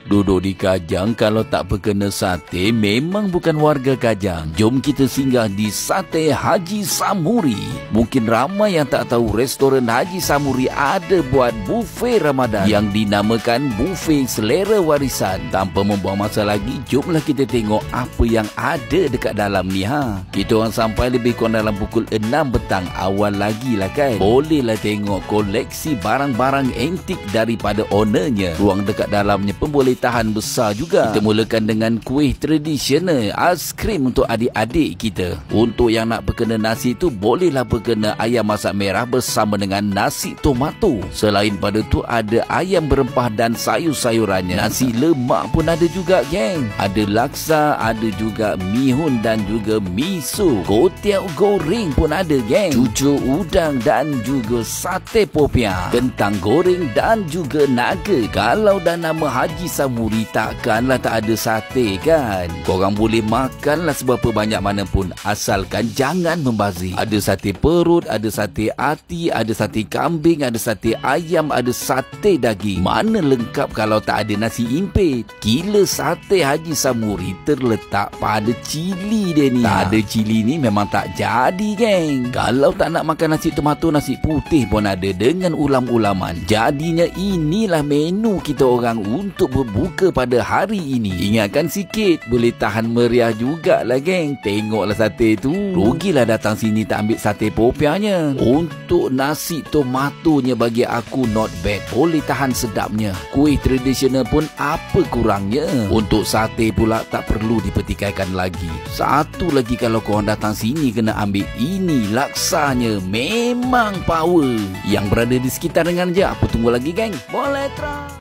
Duduk di Kajang kalau tak berkena sate memang bukan warga Kajang. Jom kita singgah di Sate Haji Samuri. Mungkin ramai yang tak tahu restoran Haji Samuri ada buat buffet Ramadan yang dinamakan buffet selera warisan. Tanpa membuang masa lagi, jomlah kita tengok apa yang ada dekat dalam ni ha. Kita orang sampai lebih kurang dalam pukul 6 petang. Awal lagi lah kan. Bolehlah tengok koleksi barang-barang antik daripada ownernya. Ruang dekat dalamnya pun boleh tahan besar juga. Kita mulakan dengan kuih tradisional, aiskrim untuk adik-adik kita. Untuk yang nak berkena nasi tu, bolehlah berkena ayam masak merah bersama dengan nasi tomato. Selain pada tu ada ayam berempah dan sayur-sayurannya. Nasi lemak pun ada juga geng. Ada laksa, ada juga mihun dan juga miso. Kotiau goreng pun ada geng. Cucuk udang dan juga sate popiah. Kentang goreng dan juga naga. Kalau dah nama Haji Samuri, takkanlah tak ada sate kan. Korang boleh makanlah seberapa banyak mana pun, asalkan jangan membazir. Ada sate perut, ada sate hati, ada sate kambing, ada sate ayam, ada sate daging. Mana lengkap kalau tak ada nasi impit. Gila, sate Haji Samuri terletak pada cili dia ni. Tak ada cili ni memang tak jadi geng. Kalau tak nak makan nasi tomato, nasi putih pun ada dengan ulam-ulaman. Jadinya inilah menu kita orang untuk berbuka pada hari ini. Ingatkan sikit, boleh tahan meriah jugalah geng. Tengoklah sate tu. Rugilah datang sini tak ambil sate popiahnya. Untuk nasi tomatonya bagi aku not bad. Boleh tahan sedapnya. Kuih tradisional pun apa kurangnya. Untuk sate pula tak perlu dipertikaikan lagi. Satu lagi, kalau korang datang sini kena ambil ini, laksanya memang power. Yang berada di sekitar dengan je. Apa tunggu lagi geng? Boleh terus.